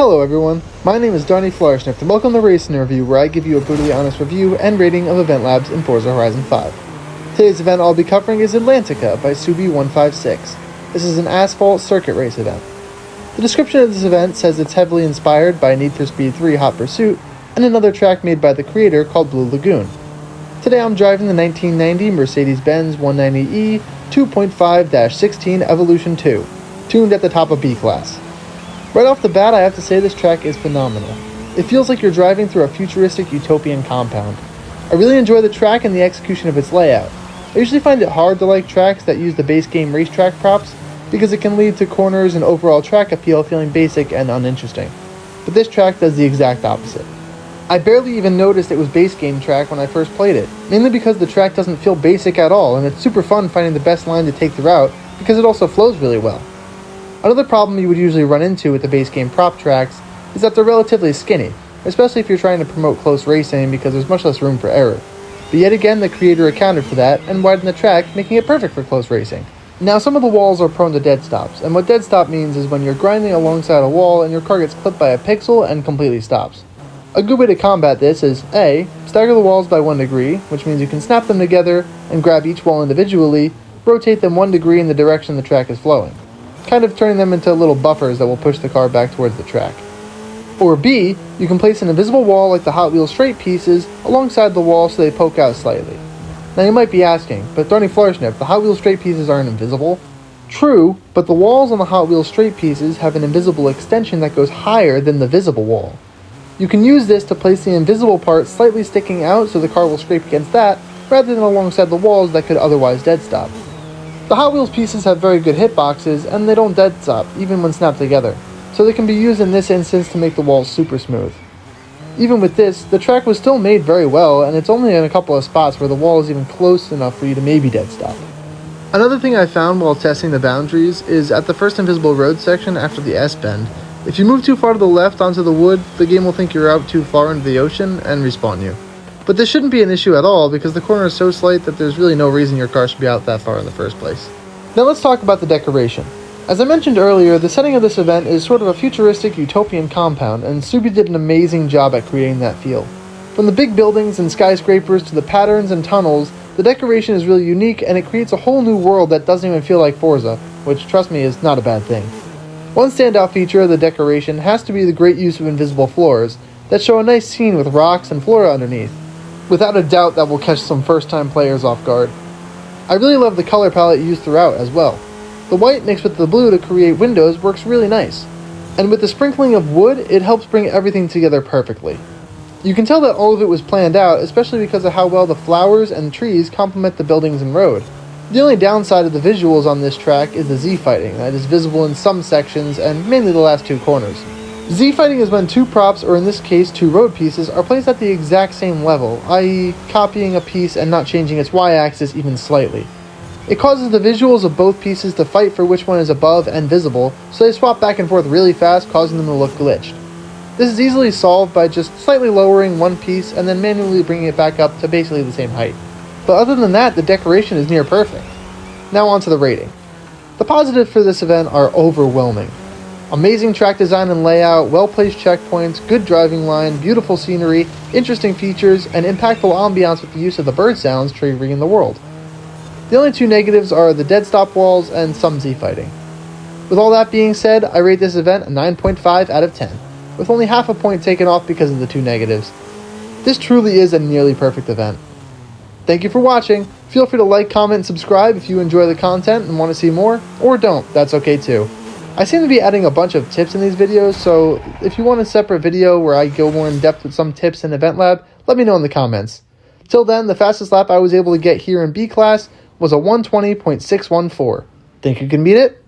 Hello everyone, my name is Subie156 and welcome to Racing Review, where I give you a brutally honest review and rating of event labs in Forza Horizon 5. Today's event I'll be covering is Atlantica by Subie156. This is an asphalt circuit race event. The description of this event says it's heavily inspired by Need for Speed 3 Hot Pursuit and another track made by the creator called Blue Lagoon. Today I'm driving the 1990 Mercedes-Benz 190e 2.5-16 Evolution 2, tuned at the top of B-Class. Right off the bat, I have to say this track is phenomenal. It feels like you're driving through a futuristic utopian compound. I really enjoy the track and the execution of its layout. I usually find it hard to like tracks that use the base game racetrack props because it can lead to corners and overall track appeal feeling basic and uninteresting. But this track does the exact opposite. I barely even noticed it was base game track when I first played it, mainly because the track doesn't feel basic at all and it's super fun finding the best line to take the route because it also flows really well. Another problem you would usually run into with the base game prop tracks is that they're relatively skinny, especially if you're trying to promote close racing because there's much less room for error. But yet again, the creator accounted for that and widened the track, making it perfect for close racing. Now, some of the walls are prone to dead stops, and what dead stop means is when you're grinding alongside a wall and your car gets clipped by a pixel and completely stops. A good way to combat this is A. Stagger the walls by 1 degree, which means you can snap them together and grab each wall individually, rotate them 1 degree in the direction the track is flowing, kind of turning them into little buffers that will push the car back towards the track. Or B, you can place an invisible wall like the Hot Wheels straight pieces alongside the wall so they poke out slightly. Now you might be asking, but Subie156, the Hot Wheels straight pieces aren't invisible? True, but the walls on the Hot Wheels straight pieces have an invisible extension that goes higher than the visible wall. You can use this to place the invisible part slightly sticking out so the car will scrape against that, rather than alongside the walls that could otherwise dead stop. The Hot Wheels pieces have very good hitboxes, and they don't dead stop, even when snapped together, so they can be used in this instance to make the walls super smooth. Even with this, the track was still made very well, and it's only in a couple of spots where the wall is even close enough for you to maybe dead stop. Another thing I found while testing the boundaries is at the first invisible road section after the S-bend, if you move too far to the left onto the wood, the game will think you're out too far into the ocean and respawn you. But this shouldn't be an issue at all because the corner is so slight that there's really no reason your car should be out that far in the first place. Now let's talk about the decoration. As I mentioned earlier, the setting of this event is sort of a futuristic utopian compound, and Subie did an amazing job at creating that feel. From the big buildings and skyscrapers to the patterns and tunnels, the decoration is really unique and it creates a whole new world that doesn't even feel like Forza, which trust me is not a bad thing. One standout feature of the decoration has to be the great use of invisible floors that show a nice scene with rocks and flora underneath. Without a doubt that will catch some first-time players off guard. I really love the color palette used throughout as well. The white mixed with the blue to create windows works really nice. And with the sprinkling of wood, it helps bring everything together perfectly. You can tell that all of it was planned out, especially because of how well the flowers and trees complement the buildings and road. The only downside of the visuals on this track is the Z-fighting that is visible in some sections and mainly the last two corners. Z-fighting is when two props, or in this case two road pieces, are placed at the exact same level, i.e. copying a piece and not changing its y-axis even slightly. It causes the visuals of both pieces to fight for which one is above and visible, so they swap back and forth really fast, causing them to look glitched. This is easily solved by just slightly lowering one piece and then manually bringing it back up to basically the same height. But other than that, the decoration is near perfect. Now on to the rating. The positives for this event are overwhelming. Amazing track design and layout, well-placed checkpoints, good driving line, beautiful scenery, interesting features, and impactful ambiance with the use of the bird sounds triggering in the world. The only two negatives are the dead stop walls and some Z-fighting. With all that being said, I rate this event a 9.5 out of 10, with only half a point taken off because of the two negatives. This truly is a nearly perfect event. Thank you for watching. Feel free to like, comment, and subscribe if you enjoy the content and want to see more, or don't, that's okay too. I seem to be adding a bunch of tips in these videos, so if you want a separate video where I go more in depth with some tips in Event Lab, let me know in the comments. Till then, the fastest lap I was able to get here in B class was a 120.614. Think you can beat it?